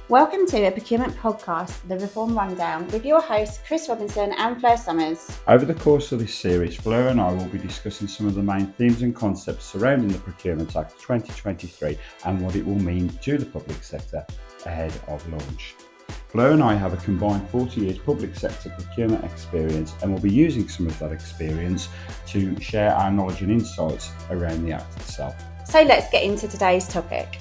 Welcome to A Procurement Podcast, the Reform Rundown, with your hosts Chris Robinson and Fleur Summers. Over the course of this series, Fleur and I will be discussing some of the main themes and concepts surrounding the Procurement Act 2023 and what it will mean to the public sector ahead of launch. Fleur and I have a combined 40 years public sector procurement experience and will be using some of that experience to share our knowledge and insights around the Act itself. So let's get into today's topic.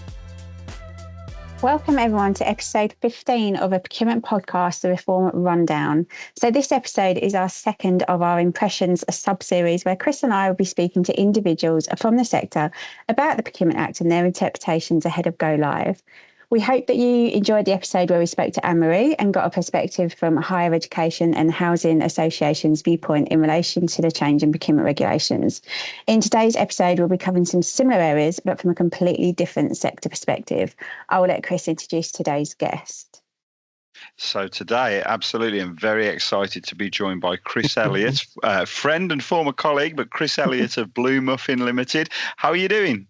Welcome everyone to episode 15 of A Procurement Podcast, the Reform Rundown. So this episode is our second of our Impressions sub-series where Chris and I will be speaking to individuals from the sector about the Procurement Act and their interpretations ahead of go live. We hope that you enjoyed the episode where we spoke to Anne-Marie and got a perspective from higher education and housing associations' viewpoint in relation to the change in procurement regulations. In today's episode, we'll be covering some similar areas, but from a completely different sector perspective. I will let Chris introduce today's guest. So today, absolutely, I'm very excited to be joined by Chris Elliott, friend and former colleague, but Chris Elliott of Blue Muffin Limited. How are you doing?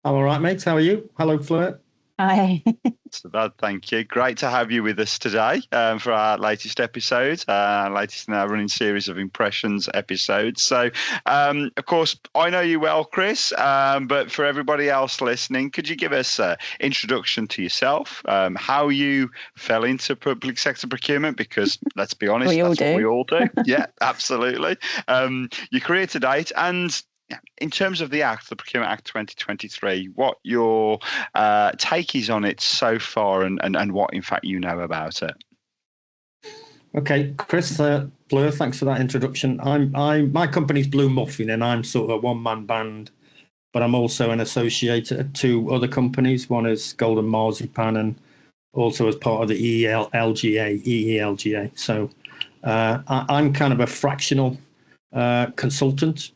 I'm all right, mate. How are you? Hello, Fleur. Hi. So bad, thank you. Great to have you with us today for our latest episode, latest in our running series of Impressions episodes. So, of course, I know you well, Chris, but for everybody else listening, could you give us an introduction to yourself, how you fell into public sector procurement? Because let's be honest, that's what we all do. Yeah, absolutely. Your career to date and in terms of the Act, the Procurement Act 2023, what your take is on it so far and what, in fact, you know about it. Okay, Chris, Fleur, thanks for that introduction. My company's Blue Muffin, and I'm sort of a one-man band, but I'm also an associate at two other companies. One is Golden Marzipan and also as part of the EELGA. So I'm kind of a fractional consultant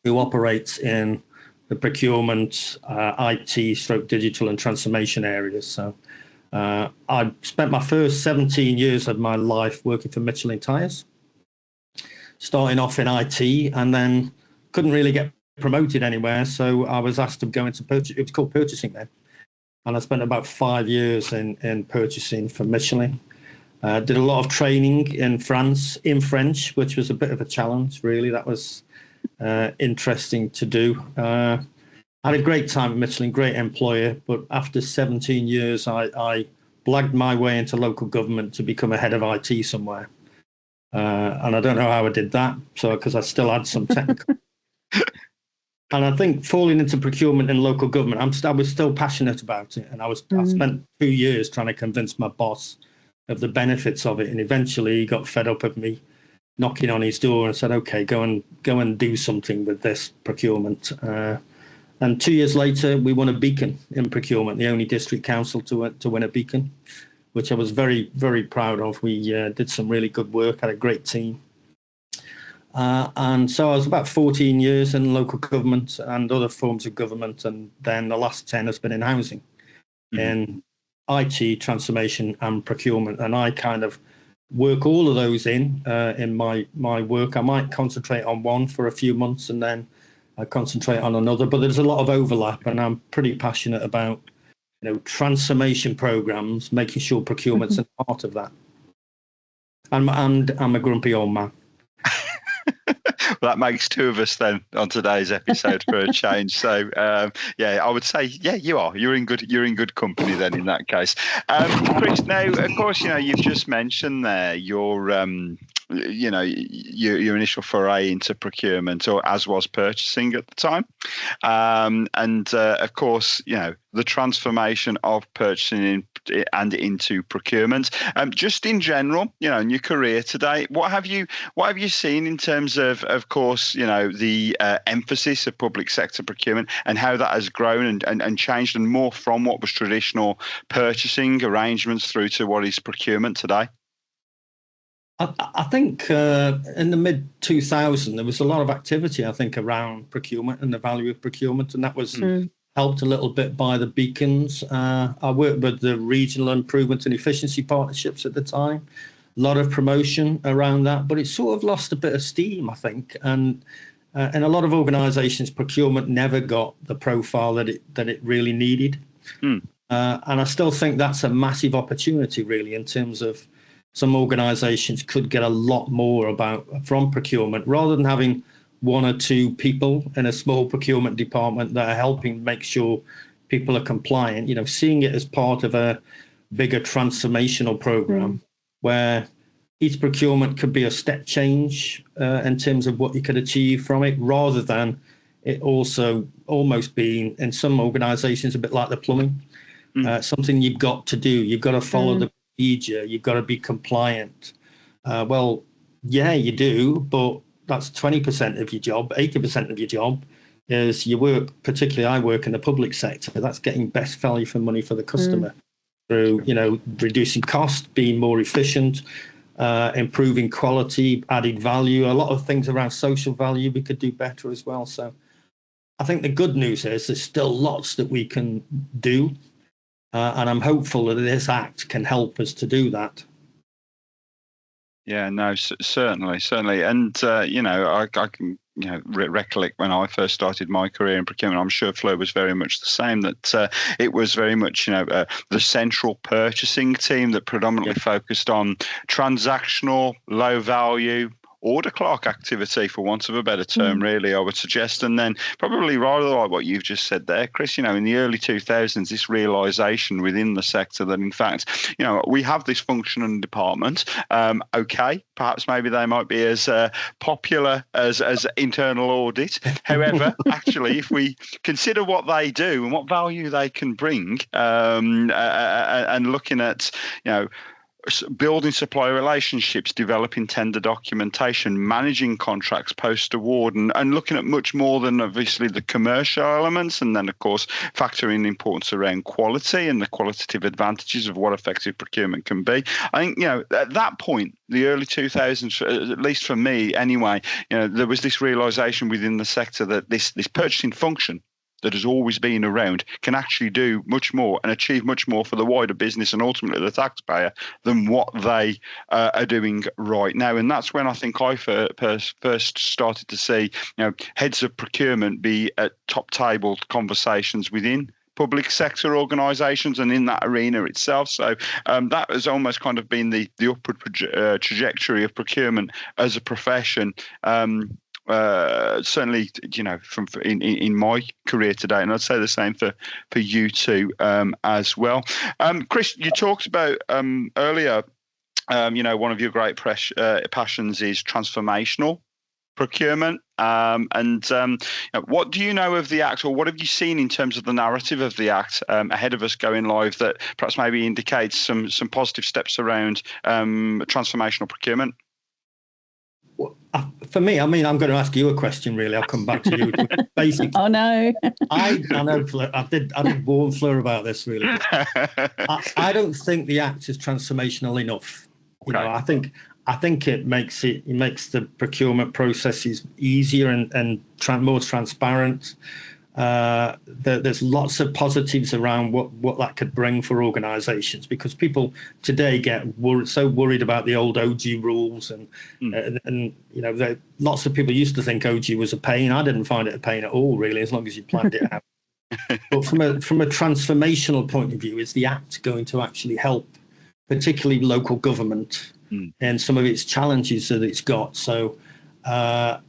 who operates in the procurement, IT, digital and transformation areas. So I spent my first 17 years of my life working for Michelin Tires, starting off in IT and then couldn't really get promoted anywhere. So I was asked to go into purchase. It was called purchasing then. And I spent about 5 years in purchasing for Michelin. Did a lot of training in France in French, which was a bit of a challenge, really. That was interesting to do. I had a great time at Michelin, great employer, but after 17 years, I blagged my way into local government to become a head of IT somewhere. And I don't know how I did that, because I still had some technical. And I think falling into procurement in local government, I was still passionate about it. And I spent 2 years trying to convince my boss of the benefits of it. And eventually he got fed up of me knocking on his door and said, okay, go and do something with this procurement. And 2 years later, we won a beacon in procurement, the only district council to win a beacon, which I was very, very proud of. We did some really good work, had a great team. And so I was about 14 years in local government and other forms of government. And then the last 10 has been in housing, in IT, transformation and procurement. And I kind of work all of those in my work. I might concentrate on one for a few months and then I concentrate on another, but there's a lot of overlap and I'm pretty passionate about, transformation programs, making sure procurement's a part of that. And I'm a grumpy old man. Well, that makes two of us then on today's episode for a change. So, I would say, you are. You're in good company then in that case. Chris, now, of course, you've just mentioned there your initial foray into procurement, or as was purchasing at the time, and of course, the transformation of purchasing and into procurement. Just in general, in your career today, what have you seen in terms of course, the emphasis of public sector procurement and how that has grown and changed and more from what was traditional purchasing arrangements through to what is procurement today? I think in the mid-2000s, there was a lot of activity, I think, around procurement and the value of procurement, and that was helped a little bit by the beacons. I worked with the regional improvement and efficiency partnerships at the time. A lot of promotion around that, but it sort of lost a bit of steam, I think. And in a lot of organisations, procurement never got the profile that it really needed. And I still think that's a massive opportunity, really, in terms of some organisations could get a lot more from procurement, rather than having one or two people in a small procurement department that are helping make sure people are compliant. Seeing it as part of a bigger transformational program where each procurement could be a step change in terms of what you could achieve from it, rather than it also almost being, in some organisations, a bit like the plumbing. Something you've got to do. You've got to follow the procedure. You've got to be compliant. Well, yeah, you do, but that's 20% of your job. 80% of your job is you work, particularly I work in the public sector. That's getting best value for money for the customer through, reducing cost, being more efficient, improving quality, added value. A lot of things around social value we could do better as well. So I think the good news is there's still lots that we can do. And I'm hopeful that this Act can help us to do that. Yeah, no, certainly. And, I can, recollect when I first started my career in procurement, I'm sure Fleur was very much the same, that it was very much, the central purchasing team that predominantly focused on transactional, low value, order clerk activity, for want of a better term, really, I would suggest. And then probably rather like what you've just said there, Chris, in the early 2000s, this realisation within the sector that, in fact, we have this function and department. Okay, perhaps maybe they might be as popular as internal audit. However, actually, if we consider what they do and what value they can bring, and looking at, building supplier relationships, developing tender documentation, managing contracts post-award, and looking at much more than obviously the commercial elements, and then, of course, factoring the importance around quality and the qualitative advantages of what effective procurement can be. I think, at that point, the early 2000s, at least for me anyway, there was this realisation within the sector that this purchasing function that has always been around can actually do much more and achieve much more for the wider business and ultimately the taxpayer than what they are doing right now. And that's when I think I first started to see, heads of procurement be at top table conversations within public sector organisations and in that arena itself. So that has almost kind of been the upward trajectory of procurement as a profession. Certainly, from in my career today, and I'd say the same for you too, as well. Chris, you talked about earlier, one of your great passions is transformational procurement. What do you know of the Act, or what have you seen in terms of the narrative of the Act ahead of us going live that perhaps maybe indicates some positive steps around transformational procurement? For me, I'm going to ask you a question. Really, I'll come back to you. Basically, oh no, I know Fleur, I did warn Fleur about this. Really, I don't think the Act is transformational enough. Okay. I think it makes the procurement processes easier and more transparent. There's lots of positives around what that could bring for organisations, because people today get so worried about the old OG rules and lots of people used to think OG was a pain. I didn't find it a pain at all, really, as long as you planned it out. But from a transformational point of view, is the Act going to actually help, particularly local government and some of its challenges that it's got? So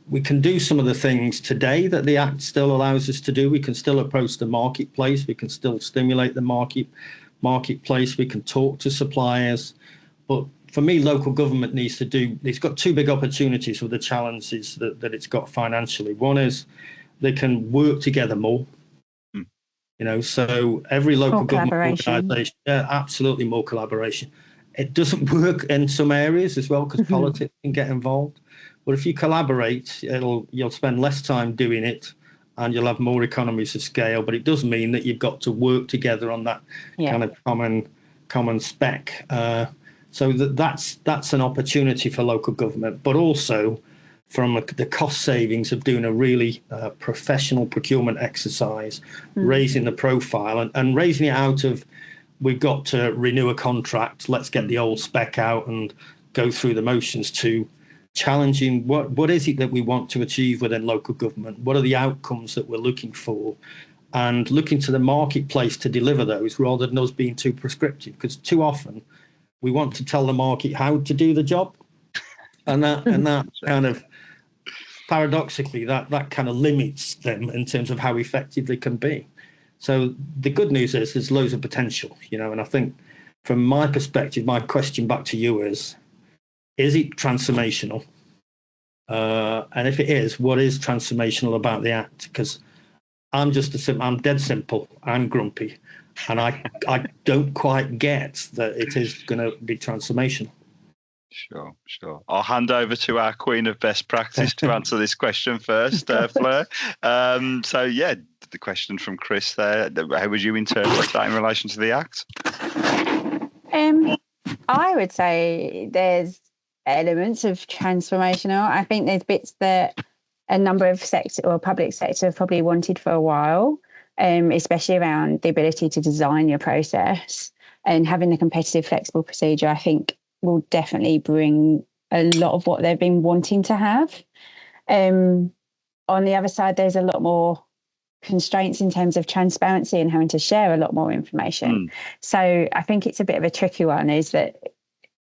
we can do some of the things today that the Act still allows us to do. We can still approach the marketplace. We can still stimulate the marketplace. We can talk to suppliers. But for me, local government it's got two big opportunities with the challenges that it's got financially. One is they can work together more. So every local government organisation, absolutely more collaboration. It doesn't work in some areas as well because politics can get involved. But if you collaborate, you'll spend less time doing it, and you'll have more economies of scale. But it does mean that you've got to work together on that kind of common spec. So that's an opportunity for local government, but also from the cost savings of doing a really professional procurement exercise, raising the profile and raising it out of, we've got to renew a contract, let's get the old spec out and go through the motions, to challenging what is it that we want to achieve within local government? What are the outcomes that we're looking for? and looking to the marketplace to deliver those rather than us being too prescriptive, because too often we want to tell the market how to do the job, and that kind of paradoxically that kind of limits them in terms of how effective they can be. So the good news is there's loads of potential, and I think from my perspective, my question back to you is it transformational? And if it is, what is transformational about the Act? Because I'm dead simple. I'm grumpy, and I don't quite get that it is going to be transformational. Sure. I'll hand over to our queen of best practice to answer this question first, Fleur. The question from Chris there, how would you interpret that in relation to the Act? I would say there's elements of transformational. I think there's bits that a number of sector or public sector have probably wanted for a while, especially around the ability to design your process, and having the competitive flexible procedure, I think, will definitely bring a lot of what they've been wanting to have. On the other side, there's a lot more constraints in terms of transparency and having to share a lot more information. So I think it's a bit of a tricky one, is that,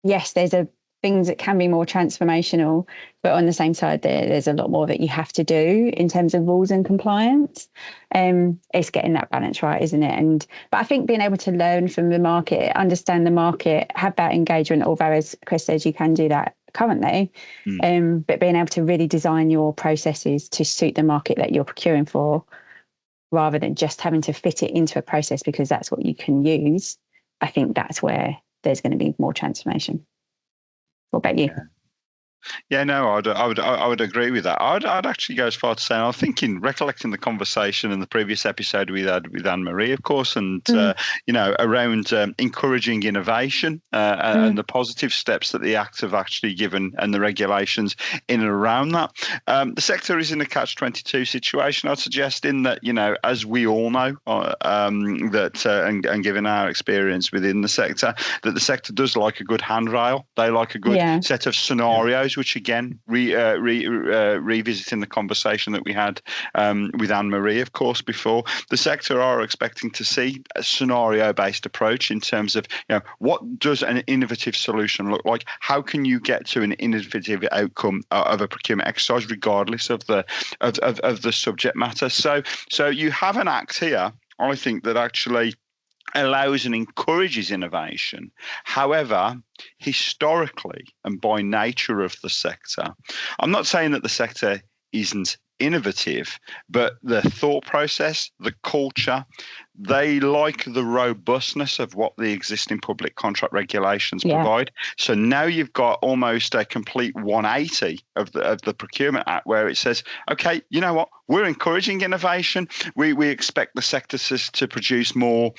yes, there's things that can be more transformational, but on the same side, there's a lot more that you have to do in terms of rules and compliance. It's getting that balance right, isn't it? But I think being able to learn from the market, understand the market, have that engagement, although as Chris says, you can do that currently, but being able to really design your processes to suit the market that you're procuring for, rather than just having to fit it into a process because that's what you can use. I think that's where there's going to be more transformation. What about you? Yeah, no, I would agree with that. I'd actually go as far to saying, recollecting the conversation in the previous episode we had with Anne-Marie, of course, and around encouraging innovation and the positive steps that the Act have actually given, and the regulations in and around that. The sector is in a catch-22 situation, I'd suggest, in that, as we all know, and given our experience within the sector, that the sector does like a good handrail. They like a good set of scenarios, which again, revisiting the conversation that we had with Anne-Marie, of course, before, the sector are expecting to see a scenario-based approach in terms of, what does an innovative solution look like? How can you get to an innovative outcome of a procurement exercise, regardless of the subject matter? So you have an Act here, I think, that actually allows and encourages innovation. However, historically and by nature of the sector, I'm not saying that the sector isn't innovative, but the thought process, the culture, they like the robustness of what the existing public contract regulations provide. So now you've got almost a complete 180 of the Procurement Act, where it says, okay, you know what, we're encouraging innovation. We expect the sector to produce more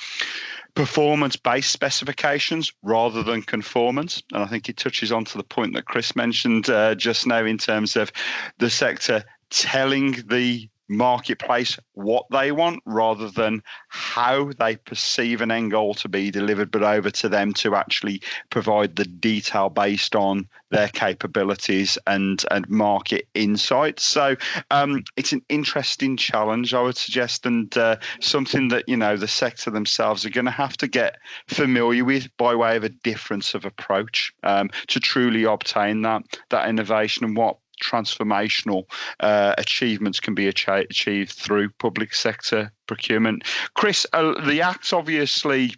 performance-based specifications rather than conformance. And I think it touches on to the point that Chris mentioned just now, in terms of the sector telling the marketplace what they want rather than how they perceive an end goal to be delivered, but over to them to actually provide the detail based on their capabilities and market insights. So it's an interesting challenge, I would suggest, and something that, the sector themselves are going to have to get familiar with by way of a difference of approach to truly obtain that innovation and what transformational achievements can be achieved through public sector procurement. Chris, the Act obviously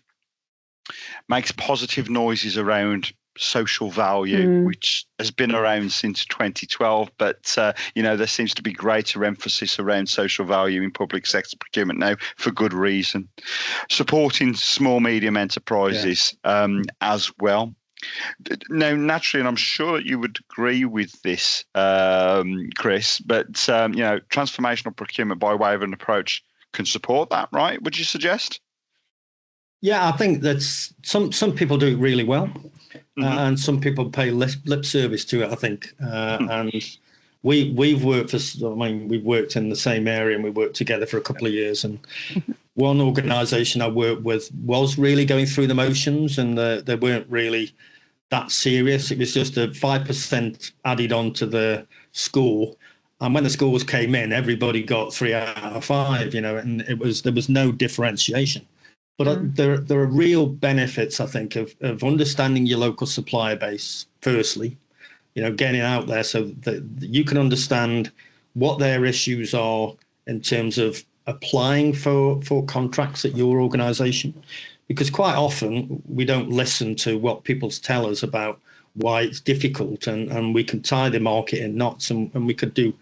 makes positive noises around social value, which has been around since 2012, but there seems to be greater emphasis around social value in public sector procurement now, for good reason. Supporting small medium enterprises as well. Now, naturally, and I'm sure that you would agree with this, Chris, but transformational procurement by way of an approach can support that, right? Would you suggest? Yeah, I think that some people do it really well, and some people pay lip service to it, I think. And we've worked we've worked in the same area, and we worked together for a couple of years. And one organisation I worked with was really going through the motions, and they weren't really that serious. It was just a 5% added on to the score, And when the scores came in, everybody got 3 out of 5, and there was no differentiation. But there are real benefits, I think, of understanding your local supplier base, firstly, getting out there so that you can understand what their issues are in terms of applying for contracts at your organisation. Because quite often we don't listen to what people tell us about why it's difficult, and we can tie the market in knots, and we could do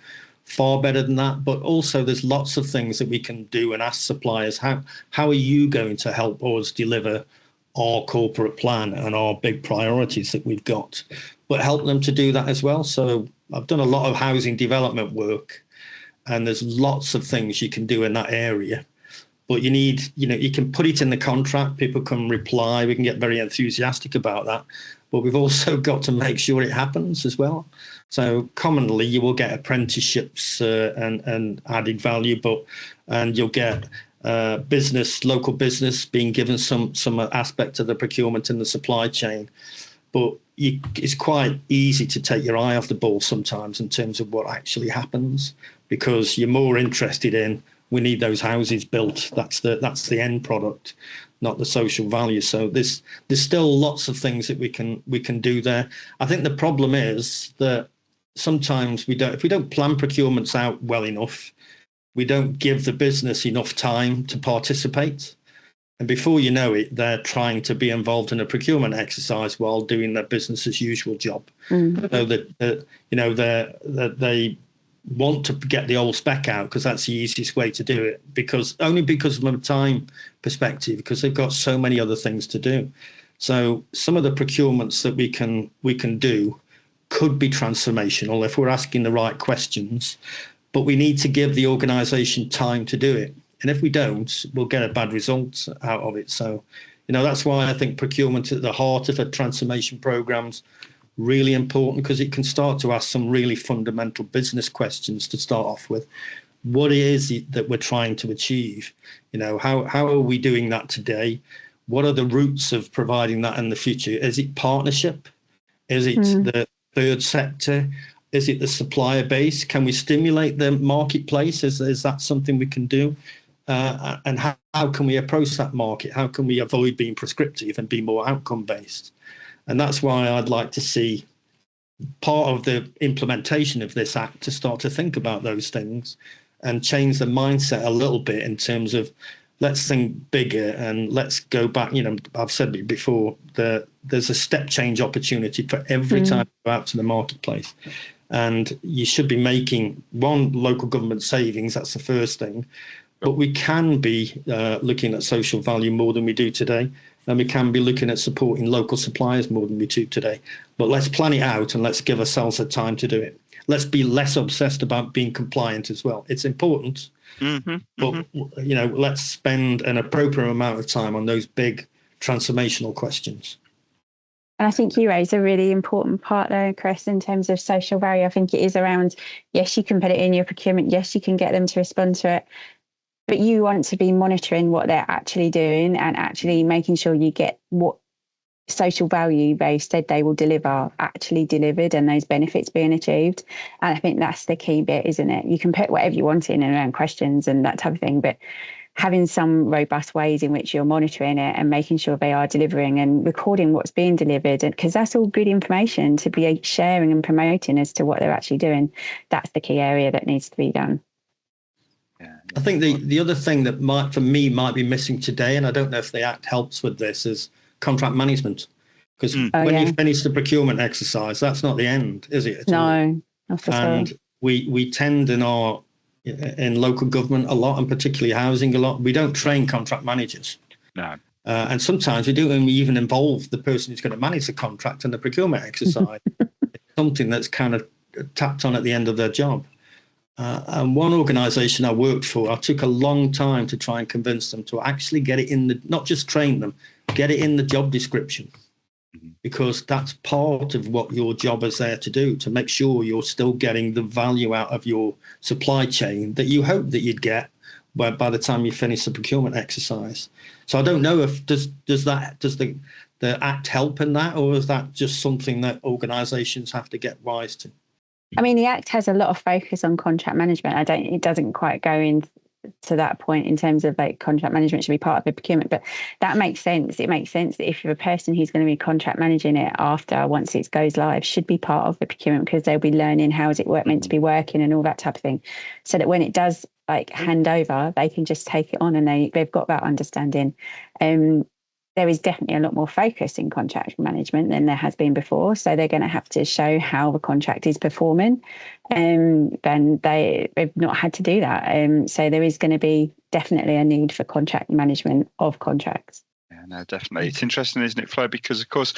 far better than that. But also there's lots of things that we can do and ask suppliers, how are you going to help us deliver our corporate plan and our big priorities that we've got, but help them to do that as well. So I've done a lot of housing development work, and there's lots of things you can do in that area. But you need, you can put it in the contract, people can reply, we can get very enthusiastic about that, but we've also got to make sure it happens as well. So commonly you will get apprenticeships and added value, and you'll get local business being given some aspect of the procurement in the supply chain. But it's quite easy to take your eye off the ball sometimes in terms of what actually happens, because you're more interested in, we need those houses built. That's the end product, not the social value. So there's still lots of things that we can do there. I think the problem is that sometimes if we don't plan procurements out well enough, we don't give the business enough time to participate. And before you know it, they're trying to be involved in a procurement exercise while doing their business as usual job. So that they want to get the old spec out because that's the easiest way to do it, because of a time perspective, because they've got so many other things to do. So some of the procurements that we can do could be transformational if we're asking the right questions, but we need to give the organisation time to do it. And if we don't, we'll get a bad result out of it. So, that's why I think procurement at the heart of a transformation program's really important, because it can start to ask some really fundamental business questions to start off with. What is it that we're trying to achieve? How are we doing that today? What are the routes of providing that in the future? Is it partnership? Is it the third sector? Is it the supplier base? Can we stimulate the marketplace? Is that something we can do? And how can we approach that market? How can we avoid being prescriptive and be more outcome-based? And that's why I'd like to see part of the implementation of this act to start to think about those things and change the mindset a little bit in terms of, let's think bigger and let's go back. I've said it before, there's a step change opportunity for every time you go out to the marketplace. And you should be making local government savings. That's the first thing. But we can be looking at social value more than we do today. And we can be looking at supporting local suppliers more than we do today. But let's plan it out and let's give ourselves the time to do it. Let's be less obsessed about being compliant as well. It's important, but let's spend an appropriate amount of time on those big transformational questions. And I think you raise a really important part there, Chris, in terms of social value. I think it is around, yes, you can put it in your procurement. Yes, you can get them to respond to it. But you want to be monitoring what they're actually doing and actually making sure you get what social value they said they will deliver actually delivered and those benefits being achieved. And I think that's the key bit, isn't it? You can put whatever you want in around questions and that type of thing, but having some robust ways in which you're monitoring it and making sure they are delivering and recording what's being delivered, because that's all good information to be sharing and promoting as to what they're actually doing. That's the key area that needs to be done. I think the other thing that might be missing today, and I don't know if the Act helps with this, is contract management. Because when you finish the procurement exercise, that's not the end, is it? No, not at all. And we tend in local government a lot, and particularly housing a lot, we don't train contract managers. No. And sometimes we do, and we even involve the person who's going to manage the contract in the procurement exercise. It's something that's kind of tapped on at the end of their job. And one organisation I worked for, I took a long time to try and convince them to actually get it in not just train them, get it in the job description, because that's part of what your job is there to do, to make sure you're still getting the value out of your supply chain that you hope that you'd get by the time you finish the procurement exercise. So I don't know if does the Act help in that, or is that just something that organisations have to get wise to? I mean, the Act has a lot of focus on contract management. It doesn't quite go into that point in terms of like contract management should be part of the procurement, but that makes sense. It makes sense that if you're a person who's going to be contract managing it once it goes live, should be part of the procurement, because they'll be learning how is it meant to be working and all that type of thing, so that when it does like hand over, they can just take it on and they've got that understanding. There is definitely a lot more focus in contract management than there has been before. So they're going to have to show how the contract is performing. And they've not had to do that. So there is going to be definitely a need for contract management of contracts. Yeah, no, definitely. It's interesting, isn't it, Fleur? Because of course,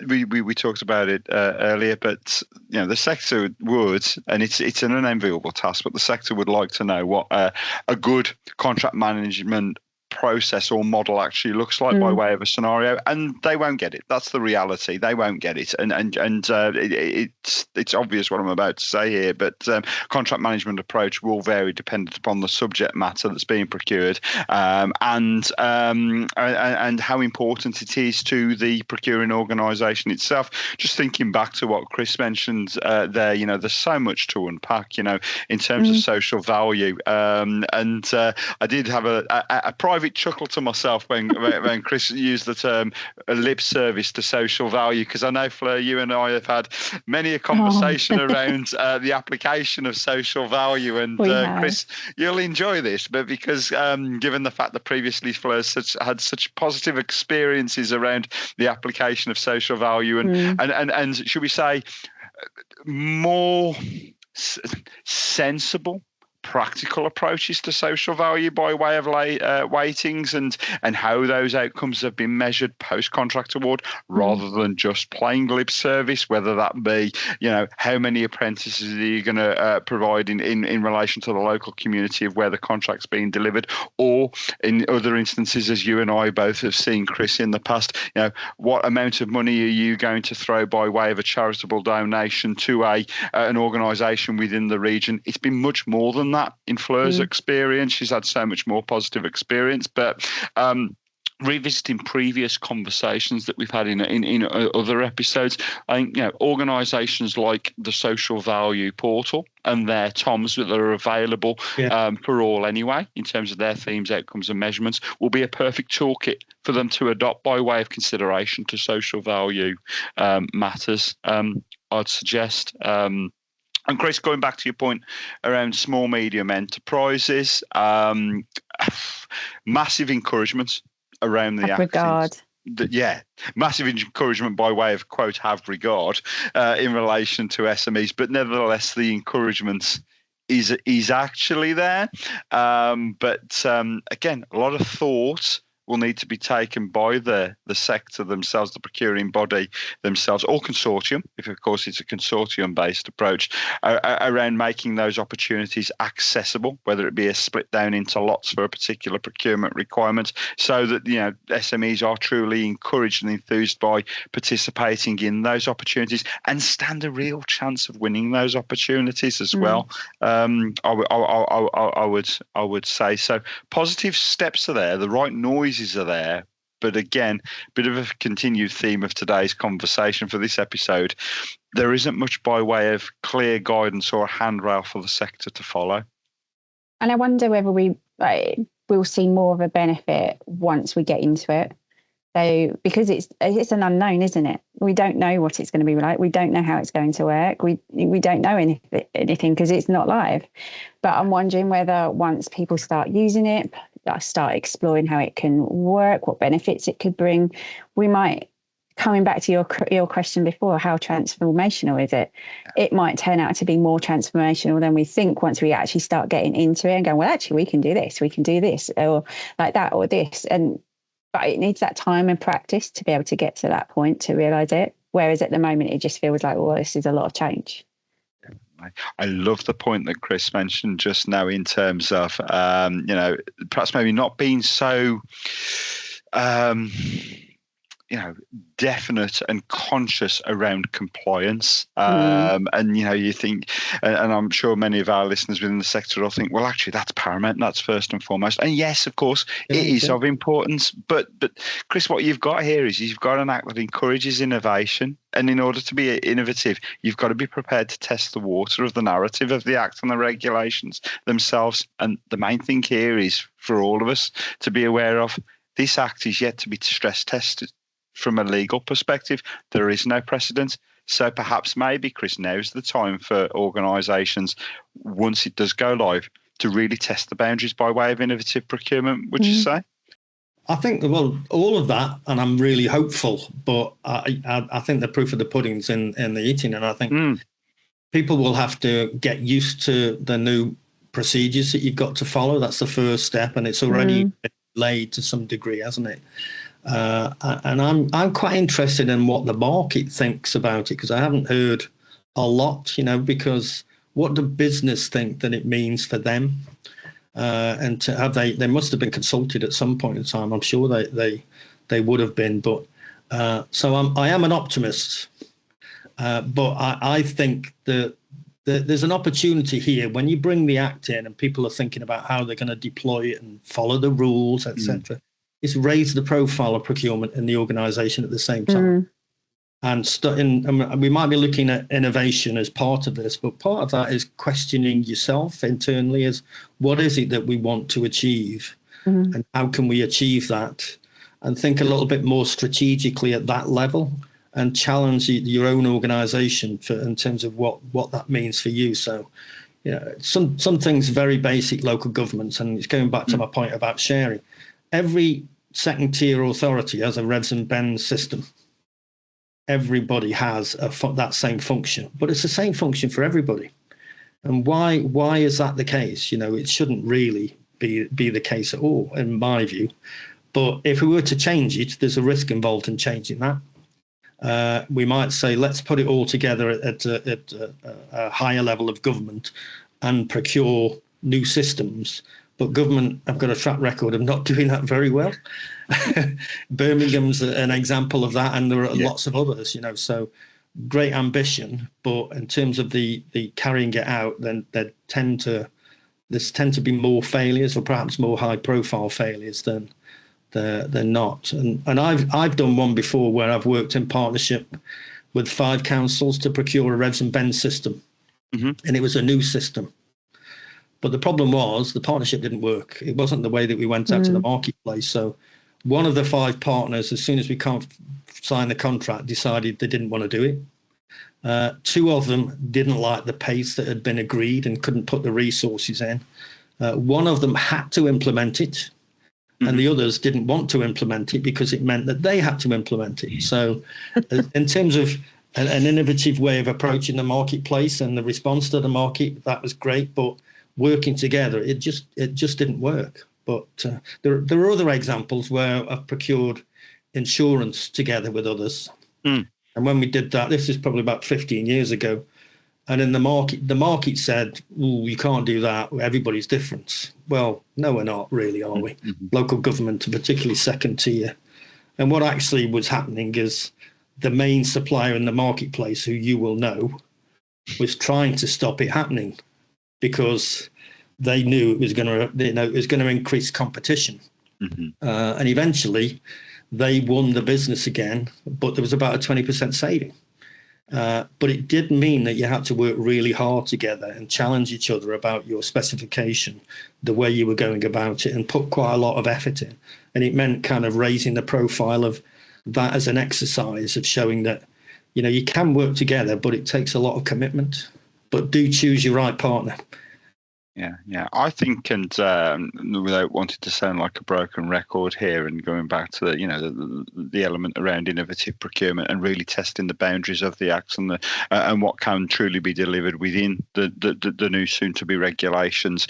we talked about it earlier, but the sector would, and it's an unenviable task, but the sector would like to know what a good contract management process or model actually looks like by way of a scenario, and they won't get it. That's the reality. They won't get it, and it's obvious what I'm about to say here. But contract management approach will vary dependent upon the subject matter that's being procured, and how important it is to the procuring organisation itself. Just thinking back to what Chris mentioned there, there's so much to unpack, in terms of social value, and I did have a private chuckle to myself when Chris used the term lip service to social value, because I know, Fleur, you and I have had many a conversation around the application of social value, and Chris, you'll enjoy this, but because given the fact that previously Fleur had such positive experiences around the application of social value and should we say more sensible, practical approaches to social value by way of weightings and how those outcomes have been measured post-contract award, rather than just plain lip service, whether that be, how many apprentices are you going to provide in relation to the local community of where the contract's being delivered, or in other instances, as you and I both have seen, Chris, in the past, what amount of money are you going to throw by way of a charitable donation to an organisation within the region? It's been much more than that in Fleur's experience. She's had so much more positive experience, but revisiting previous conversations that we've had in other episodes, I think organisations like the Social Value Portal and their TOMs that are available for all anyway, in terms of their themes, outcomes and measurements, will be a perfect toolkit for them to adopt by way of consideration to social value matters, I'd suggest. And Chris, going back to your point around small, medium enterprises, massive encouragement around the regard. Massive encouragement by way of, quote, have regard in relation to SMEs. But nevertheless, the encouragement is actually there. But again, a lot of thought will need to be taken by the sector themselves, the procuring body themselves, or consortium, if of course it's a consortium-based approach, around making those opportunities accessible, whether it be a split down into lots for a particular procurement requirement, so that SMEs are truly encouraged and enthused by participating in those opportunities and stand a real chance of winning those opportunities as well. I would say so. Positive steps are there, the right noises are there, but again, bit of a continued theme of today's conversation for this episode. There isn't much by way of clear guidance or a handrail for the sector to follow. And I wonder whether we'll see more of a benefit once we get into it. So, because it's an unknown, isn't it? We don't know what it's going to be like. We don't know how it's going to work. We don't know anything because it's not live. But I'm wondering whether once people start using it, start exploring how it can work, what benefits it could bring, we might, coming back to your question before, how transformational is it? It might turn out to be more transformational than we think once we actually start getting into it and going, well, actually, we can do this, or like that, or this. But it needs that time and practice to be able to get to that point to realise it. Whereas at the moment, it just feels like, well, this is a lot of change. I love the point that Chris mentioned just now in terms of, perhaps maybe not being so, definite and conscious around compliance. And, you think, and I'm sure many of our listeners within the sector will think, well, actually, that's paramount. That's first and foremost. And yes, of course, it is of importance. But Chris, what you've got here is you've got an act that encourages innovation. And in order to be innovative, you've got to be prepared to test the water of the narrative of the act and the regulations themselves. And the main thing here is for all of us to be aware of, this act is yet to be stress tested. From a legal perspective, there is no precedent. So perhaps maybe, Chris, now's the time for organisations, once it does go live, to really test the boundaries by way of innovative procurement, would you say? I think, well, all of that, and I'm really hopeful, but I think the proof of the pudding's in the eating. And I think people will have to get used to the new procedures that you've got to follow. That's the first step, and it's already laid to some degree, hasn't it? And I'm quite interested in what the market thinks about it, because I haven't heard a lot, because what do business think that it means for them? And to have they must have been consulted at some point in time. I'm sure they would have been. But so I am an optimist, but I think that there's an opportunity here when you bring the act in and people are thinking about how they're going to deploy it and follow the rules, etc. It's raise the profile of procurement in the organisation at the same time. And we might be looking at innovation as part of this, but part of that is questioning yourself internally as what is it that we want to achieve and how can we achieve that, and think a little bit more strategically at that level and challenge your own organisation in terms of what that means for you. So, some things very basic local governments, and it's going back to my point about sharing. Every second tier authority has a revs and bends system. Everybody has that same function, but it's the same function for everybody. And why is that the case? It shouldn't really be the case at all, in my view. But if we were to change it, there's a risk involved in changing that. We might say, let's put it all together at a higher level of government and procure new systems. But government have got a track record of not doing that very well. Birmingham's an example of that, and there are lots of others, so great ambition. But in terms of the carrying it out, then there tend to be more failures, or perhaps more high profile failures than not. And I've done one before where I've worked in partnership with 5 councils to procure a revs and bends system. And it was a new system. But the problem was the partnership didn't work. It wasn't the way that we went out to the marketplace. So one of the 5 partners, as soon as we can't sign the contract, decided they didn't want to do it. 2 of them didn't like the pace that had been agreed and couldn't put the resources in. 1 of them had to implement it, and the others didn't want to implement it because it meant that they had to implement it. So in terms of an innovative way of approaching the marketplace and the response to the market, that was great. But working together, it just didn't work. But there are other examples where I've procured insurance together with others. And when we did that, this is probably about 15 years ago, and in the market said, "Oh, you can't do that. Everybody's different." Well, no, we're not really, are we? Local government, particularly second tier. And what actually was happening is the main supplier in the marketplace, who you will know, was trying to stop it happening, because they knew it was going to increase competition, and eventually they won the business again. But there was about a 20% saving. But it did mean that you had to work really hard together and challenge each other about your specification, the way you were going about it, and put quite a lot of effort in. And it meant kind of raising the profile of that as an exercise of showing that you can work together, but it takes a lot of commitment. But do choose your right partner. Yeah. I think, and without wanting to sound like a broken record here, and going back to the element around innovative procurement and really testing the boundaries of the acts and what can truly be delivered within the new soon-to-be regulations,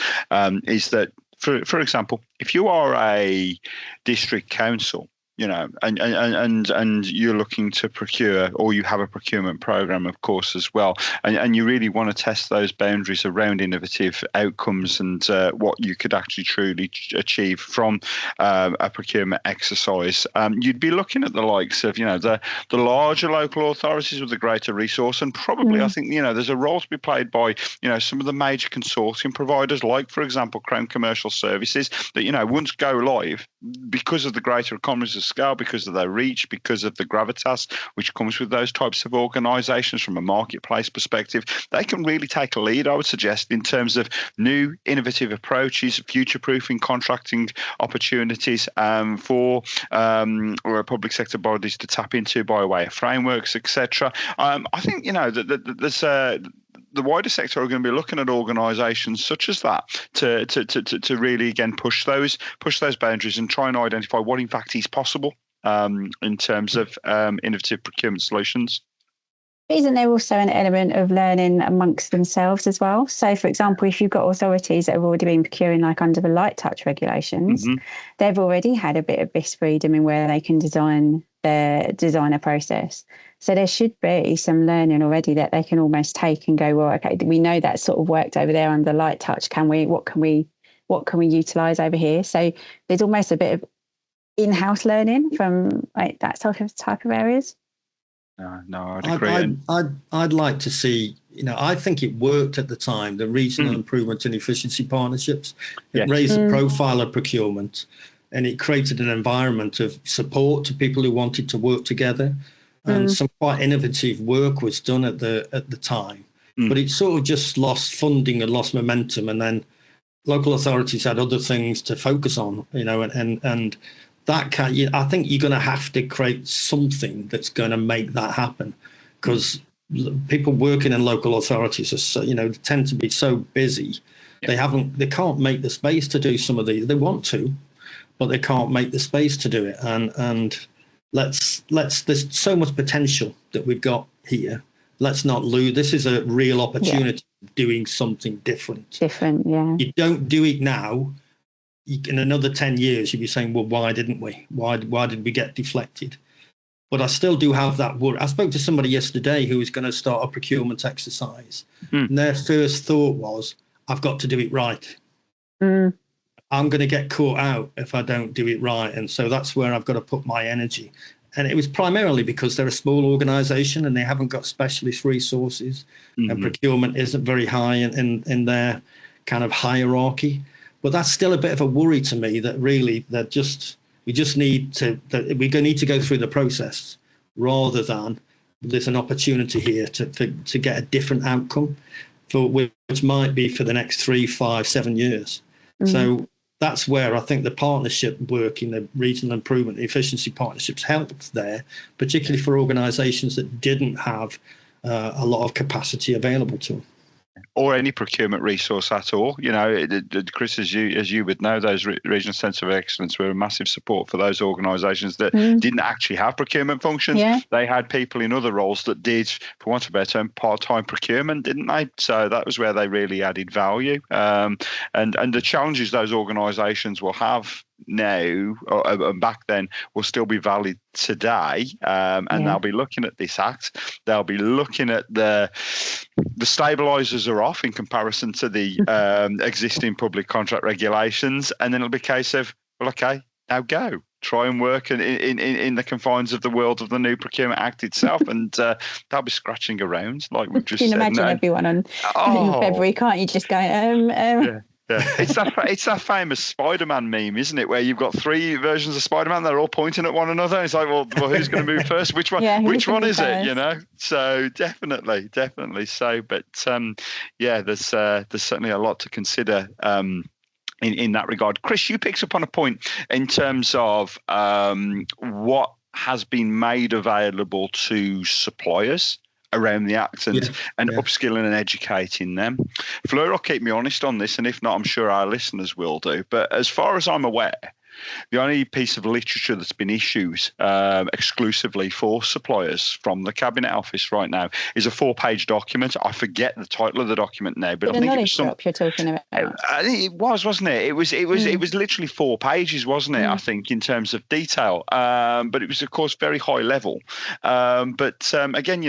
is that, for example, if you are a district council, and you're looking to procure, or you have a procurement program, of course, as well, and you really want to test those boundaries around innovative outcomes and what you could actually truly achieve from a procurement exercise, you'd be looking at the likes of, the larger local authorities with a greater resource, and probably I think, there's a role to be played by, some of the major consortium providers, like, for example, Crown Commercial Services, that, once go live, because of the greater economies of scale, because of their reach, because of the gravitas which comes with those types of organisations from a marketplace perspective, they can really take a lead, I would suggest, in terms of new innovative approaches, future-proofing contracting opportunities for public sector bodies to tap into by way of frameworks, etc. I think, there's the wider sector are going to be looking at organisations such as that to really, again, push those boundaries and try and identify what in fact is possible in terms of innovative procurement solutions. Isn't there also an element of learning amongst themselves as well? So, for example, if you've got authorities that have already been procuring, like under the light touch regulations, they've already had a bit of this freedom in where they can design a process. So there should be some learning already that they can almost take and go, well, okay, we know that sort of worked over there under light touch. What can we utilise over here? So there's almost a bit of in-house learning from like that type of areas. No, I'd agree. I'd like to see, I think it worked at the time, the regional improvement and efficiency partnerships. It raised the profile of procurement, and it created an environment of support to people who wanted to work together. And some quite innovative work was done at the time. But it sort of just lost funding and lost momentum. And then local authorities had other things to focus on, and that I think you're going to have to create something that's going to make that happen, because people working in local authorities are so, tend to be so busy. They can't make the space to do some of these. They want to, but they can't make the space to do it. And there's so much potential that we've got here. Let's not lose. This is a real opportunity of doing something different. You don't do it now. In another 10 years, you'll be saying, well, why didn't we? Why did we get deflected? But I still do have that worry. I spoke to somebody yesterday who was going to start a procurement exercise. And their first thought was, I've got to do it right. I'm going to get caught out if I don't do it right. And so that's where I've got to put my energy. And it was primarily because they're a small organisation and they haven't got specialist resources. And procurement isn't very high in their kind of hierarchy. But that's still a bit of a worry to me, that really we're going to need to go through the process, rather than there's an opportunity here to get a different outcome which might be for the next 3, 5, 7 years. So that's where I think the partnership work in the regional improvement efficiency partnerships helped there, particularly for organisations that didn't have a lot of capacity available to them. Or any procurement resource at all. Chris, as you would know, those regional centres of excellence were a massive support for those organisations that didn't actually have procurement functions. They had people in other roles that did, for want of a better term, part-time procurement, didn't they? So that was where they really added value. And the challenges those organisations will have now and back then will still be valid today, and they'll be looking at this act. They'll be looking at the stabilisers are off in comparison to the existing public contract regulations, and then it'll be a case of, well, okay, now go try and work in the confines of the world of the new Procurement Act itself, and they'll be scratching around like we've just said. You can imagine everyone in February, can't you? Just going, Yeah. It's that famous Spider-Man meme, isn't it? Where you've got 3 versions of Spider-Man, they're all pointing at one another. It's like, well, who's going to move first? Which one? Which one is it? So definitely. So, but there's certainly a lot to consider in that regard. Chris, you picked up on a point in terms of what has been made available to suppliers around the Act and upskilling and educating them. Fleur will keep me honest on this, and if not, I'm sure our listeners will do. But as far as I'm aware, the only piece of literature that's been issued exclusively for suppliers from the Cabinet Office right now is a 4-page document. I forget the title of the document now, but I think it was you're talking about. I think it was, wasn't it? It was literally 4 pages, wasn't it? I think in terms of detail, but it was of course very high level. But again,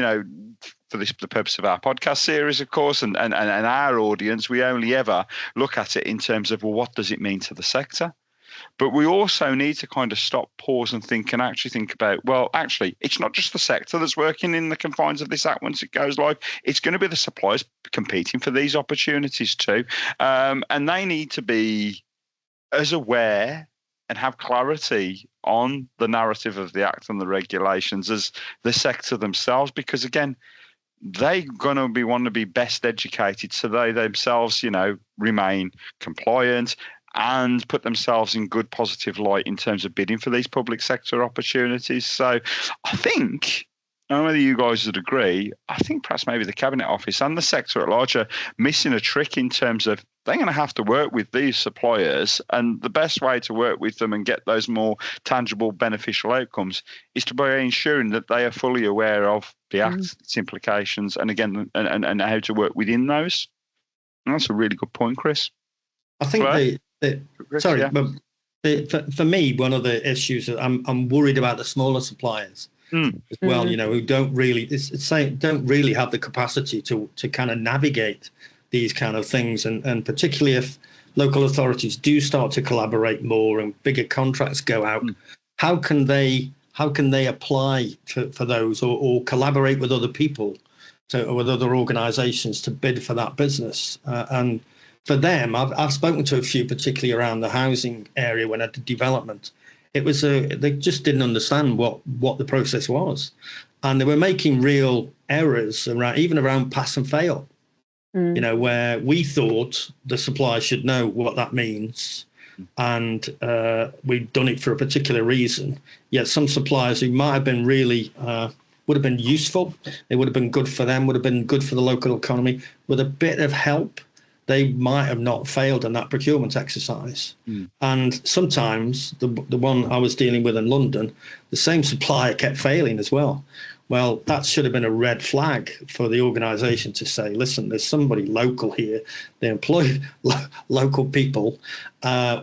for the purpose of our podcast series, of course, and our audience, we only ever look at it in terms of, well, what does it mean to the sector? But we also need to kind of stop, pause and think about, well, actually, it's not just the sector that's working in the confines of this Act once it goes live. It's going to be the suppliers competing for these opportunities too. And they need to be as aware and have clarity on the narrative of the Act and the regulations as the sector themselves, because again, they're going to want to be best educated so they themselves, remain compliant and put themselves in good positive light in terms of bidding for these public sector opportunities. So I think, I don't know whether you guys would agree, I think perhaps maybe the Cabinet Office and the sector at large are missing a trick in terms of they're going to have to work with these suppliers, and the best way to work with them and get those more tangible, beneficial outcomes is to by ensuring that they are fully aware of the Act, its implications, and again, and how to work within those. And that's a really good point, Chris. I think for me, one of the issues that I'm worried about the smaller suppliers as well, who don't really have the capacity to kind of navigate these kind of things, and particularly if local authorities do start to collaborate more and bigger contracts go out, how can they apply for those or collaborate with other people, or with other organisations to bid for that business? And for them, I've spoken to a few, particularly around the housing area when I did development. It was they just didn't understand what the process was, and they were making real errors around pass and fail. Where we thought the supplier should know what that means, and we'd done it for a particular reason. Yet some suppliers who might have been really would have been useful, it would have been good for them, would have been good for the local economy. With a bit of help, they might have not failed in that procurement exercise. And sometimes the one I was dealing with in London, the same supplier kept failing as well. Well, that should have been a red flag for the organisation to say, listen, there's somebody local here. They employ local people.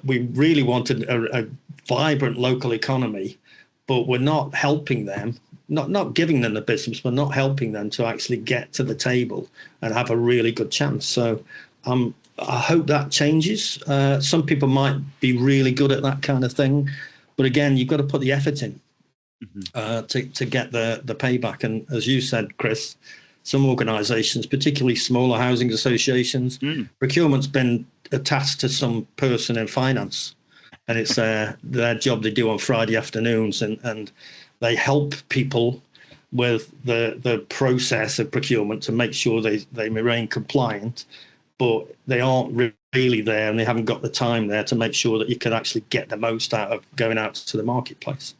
We really wanted a vibrant local economy, but we're not helping them, not giving them the business, but not helping them to actually get to the table and have a really good chance. So I hope that changes. Some people might be really good at that kind of thing. But again, you've got to put the effort in. To get the payback. And as you said, Chris, some organisations, particularly smaller housing associations, procurement's been attached to some person in finance, and it's their job they do on Friday afternoons, and they help people with the process of procurement to make sure they remain compliant, but they aren't really there, and they haven't got the time there to make sure that you can actually get the most out of going out to the marketplace.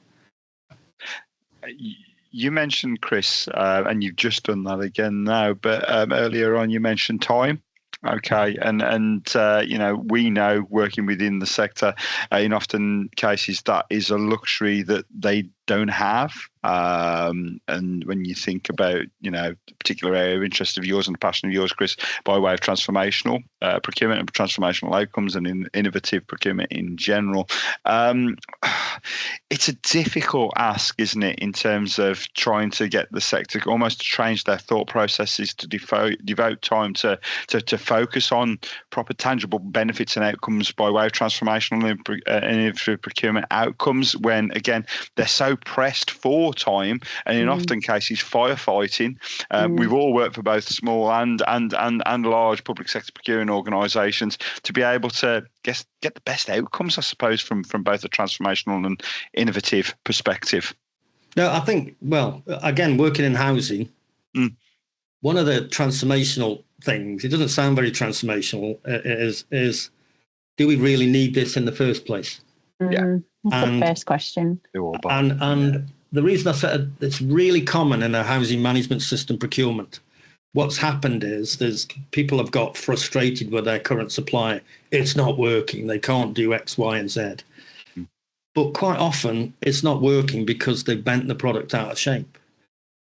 You mentioned, Chris, and you've just done that again now, but earlier on you mentioned time. Okay, and we know working within the sector, in often cases that is a luxury that they don't have. And when you think about, the particular area of interest of yours and the passion of yours, Chris, by way of transformational procurement and transformational outcomes and innovative procurement in general, it's a difficult ask, isn't it, in terms of trying to get the sector almost to change their thought processes, to devote time to focus on proper tangible benefits and outcomes by way of transformational and innovative procurement outcomes, when again they're so pressed for time, and in often cases firefighting. We've all worked for both small and large public sector procuring organisations to be able to get the best outcomes, I suppose, from both a transformational and innovative perspective. No, I think, well, again, working in housing, one of the transformational things, it doesn't sound very transformational, is do we really need this in the first place? Yeah. That's the first question. And the reason I said it's really common in a housing management system procurement, what's happened is people have got frustrated with their current supplier. It's not working. They can't do X, Y, and Z. But quite often it's not working because they've bent the product out of shape.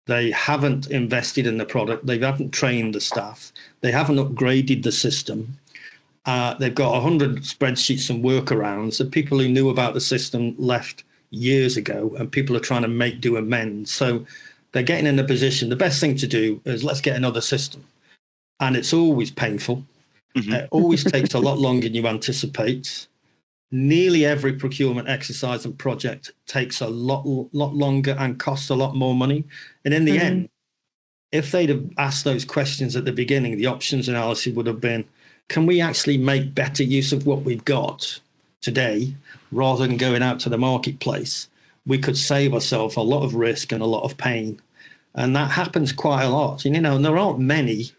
They haven't invested in the product. They haven't trained the staff. They haven't upgraded the system. They've got 100 spreadsheets and workarounds. The people who knew about the system left years ago, and people are trying to do amends. So they're getting in a position. The best thing to do is let's get another system. And it's always painful. Mm-hmm. It always takes a lot longer than you anticipate. Nearly every procurement exercise and project takes a lot longer and costs a lot more money. And in the end, if they'd have asked those questions at the beginning, the options analysis would have been, can we actually make better use of what we've got today rather than going out to the marketplace? We could save ourselves a lot of risk and a lot of pain. And that happens quite a lot. And, and there aren't many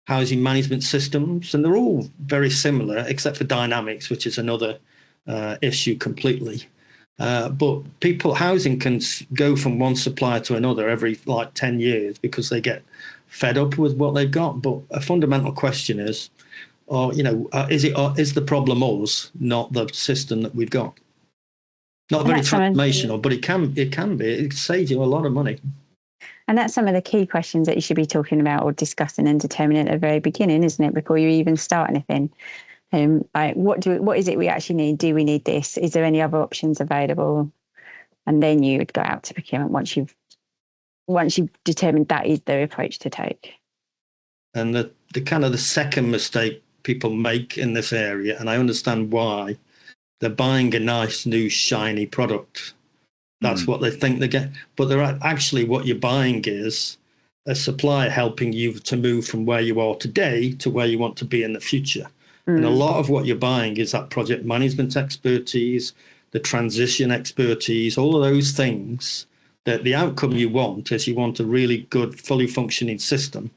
housing management systems, and they're all very similar, except for Dynamics, which is another issue completely. But housing can go from one supplier to another every 10 years because they get fed up with what they've got. But a fundamental question is, is the problem us, not the system that we've got? Not very transformational, but it can be. It saves you a lot of money. And that's some of the key questions that you should be talking about or discussing and determining at the very beginning, isn't it? Before you even start anything. What is it we actually need? Do we need this? Is there any other options available? And then you would go out to procurement once you've determined that is the approach to take. And the kind of the second mistake people make in this area, and I understand why, they're buying a nice new shiny product. That's what they think they get. But they're actually, what you're buying is a supplier helping you to move from where you are today to where you want to be in the future. And a lot of what you're buying is that project management expertise, the transition expertise, all of those things, that the outcome you want is you want a really good, fully functioning system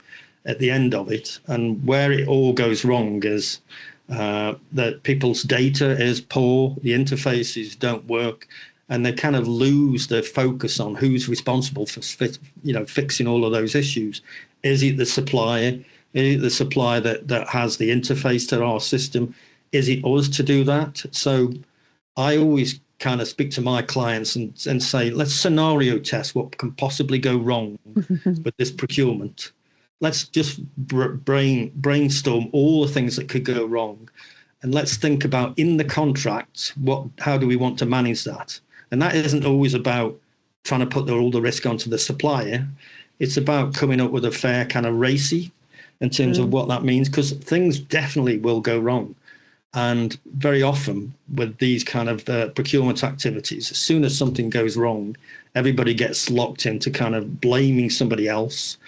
at the end of it. And where it all goes wrong is that people's data is poor, the interfaces don't work, and they kind of lose their focus on who's responsible for fixing all of those issues. Is it the supplier? Is it the supplier that has the interface to our system? Is it us to do that? So I always kind of speak to my clients and say, let's scenario test what can possibly go wrong with this procurement. Let's just brainstorm all the things that could go wrong. And let's think about in the contract, how do we want to manage that? And that isn't always about trying to put all the risk onto the supplier. It's about coming up with a fair kind of RACI in terms of what that means, because things definitely will go wrong. And very often with these kind of procurement activities, as soon as something goes wrong, everybody gets locked into kind of blaming somebody else.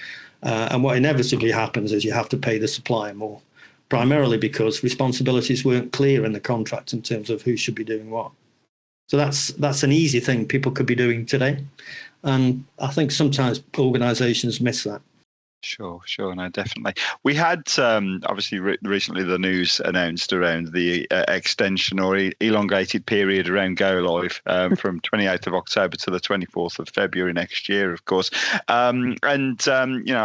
And what inevitably happens is you have to pay the supplier more, primarily because responsibilities weren't clear in the contract in terms of who should be doing what. So that's an easy thing people could be doing today. And I think sometimes organisations miss that. Sure, no, definitely. We had obviously recently the news announced around the extension or elongated period around go live from 28th of October to the 24th of February next year, of course. I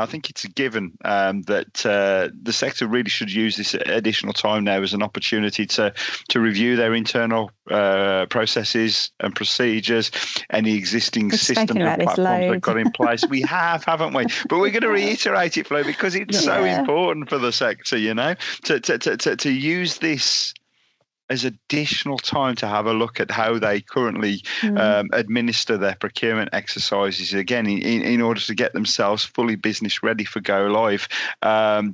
think it's a given that the sector really should use this additional time now as an opportunity to review their internal processes and procedures, any existing system and platforms they've got in place. We haven't we? But we're going to reiterate it, Fleur, because it's so important for the sector, to use this as additional time to have a look at how they currently administer their procurement exercises, again, in order to get themselves fully business ready for go live.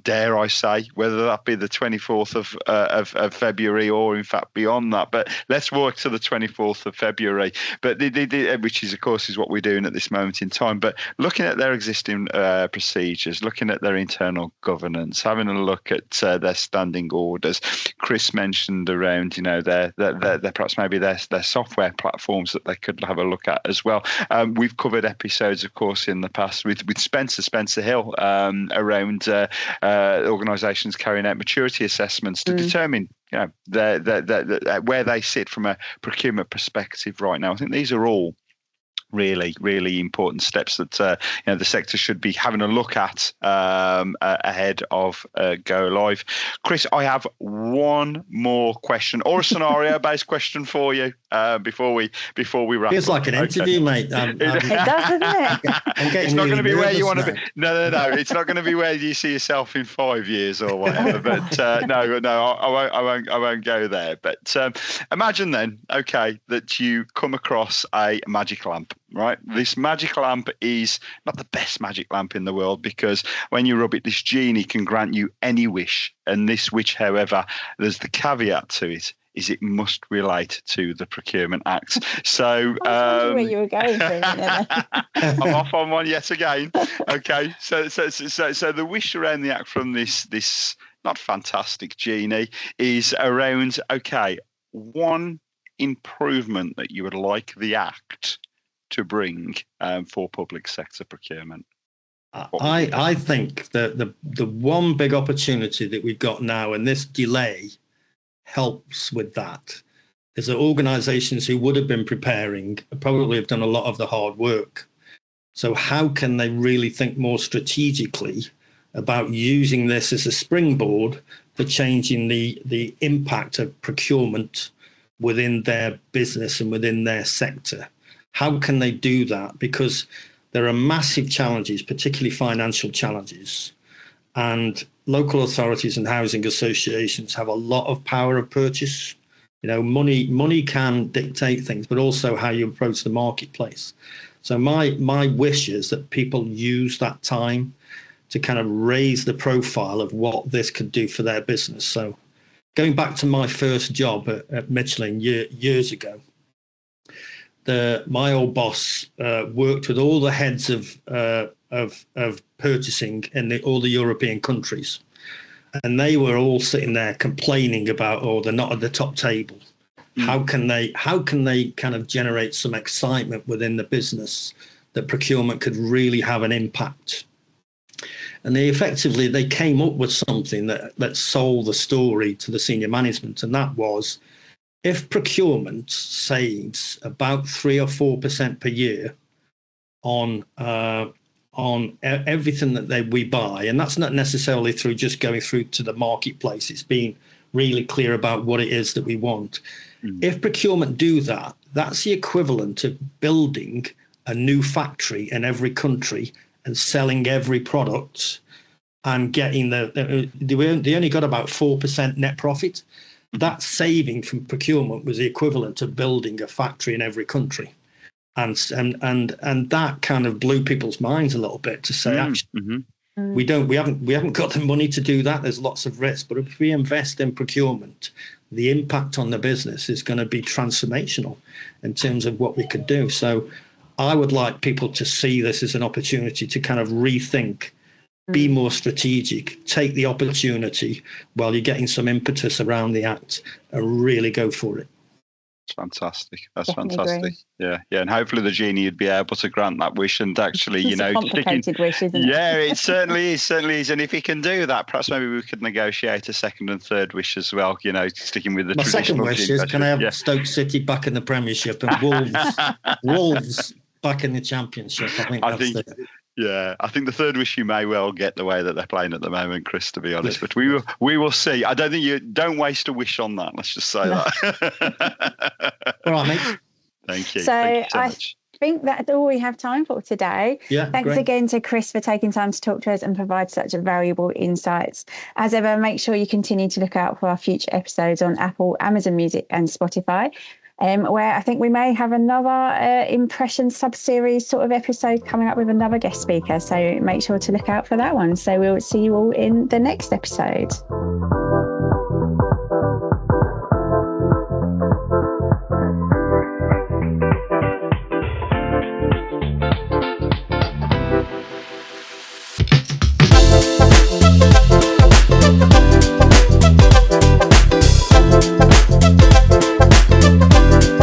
Dare I say, whether that be the 24th of February or in fact beyond that. But let's work to the 24th of February, but which is, of course, is what we're doing at this moment in time. But looking at their existing procedures, looking at their internal governance, having a look at their standing orders. Chris mentioned around their perhaps maybe their software platforms that they could have a look at as well. We've covered episodes, of course, in the past with Spencer Hill around organisations carrying out maturity assessments to determine where they sit from a procurement perspective right now. I think these are all really, really important steps that the sector should be having a look at ahead of go live. Chris, I have one more question, or a scenario-based question for you before we wrap. Feels like an interview, mate. It does, doesn't it? It's not going to be where you want to be. No. It's not going to be where you see yourself in 5 years or whatever. But I won't go there. But imagine then, that you come across a magic lamp. Right, this magic lamp is not the best magic lamp in the world, because when you rub it, this genie can grant you any wish, and this wish, however, there's the caveat to it, is it must relate to the Procurement Act. So where you were going I'm off on one yet again. Okay, so the wish around the Act from this not fantastic genie is around one improvement that you would like the Act to bring for public sector procurement. I think that the one big opportunity that we've got now, and this delay helps with that, is that organisations who would have been preparing probably have done a lot of the hard work. So how can they really think more strategically about using this as a springboard for changing the impact of procurement within their business and within their sector? How can they do that? Because there are massive challenges, particularly financial challenges, and local authorities and housing associations have a lot of power of purchase. Money can dictate things, but also how you approach the marketplace. So my wish is that people use that time to kind of raise the profile of what this could do for their business. So going back to my first job at Michelin years ago, my old boss worked with all the heads of purchasing in all the European countries, and they were all sitting there complaining about, they're not at the top table. How can they kind of generate some excitement within the business that procurement could really have an impact? And they came up with something that sold the story to the senior management, and that was, if procurement saves about 3 or 4% per year on everything that we buy, and that's not necessarily through just going through to the marketplace, it's being really clear about what it is that we want. If procurement do that, that's the equivalent of building a new factory in every country and selling every product and getting they only got about 4% net profit. That saving from procurement was the equivalent of building a factory in every country. And that kind of blew people's minds a little bit to say, actually, we haven't got the money to do that. There's lots of risk. But if we invest in procurement, the impact on the business is going to be transformational in terms of what we could do. So I would like people to see this as an opportunity to kind of rethink, be more strategic, take the opportunity while you're getting some impetus around the Act and really go for it. It's fantastic. That's Definitely fantastic. agree. Yeah. And hopefully the genie would be able to grant that wish and actually, It's a complicated wish, isn't it? Yeah, it certainly is. And if he can do that, perhaps maybe we could negotiate a second and third wish as well, sticking with the My traditional. second wish is, can I have Stoke City back in the Premiership and Wolves back in the Championship? I think the third wish you may well get the way that they're playing at the moment, Chris, to be honest. But we will see. I don't think don't waste a wish on that. Let's just say that. All right, mate. Thank you. So much. I think that's all we have time for today. Yeah, Thanks again to Chris for taking time to talk to us and provide such valuable insights. As ever, make sure you continue to look out for our future episodes on Apple, Amazon Music and Spotify. Where I think we may have another impression sub-series sort of episode coming up with another guest speaker. So make sure to look out for that one. So we'll see you all in the next episode.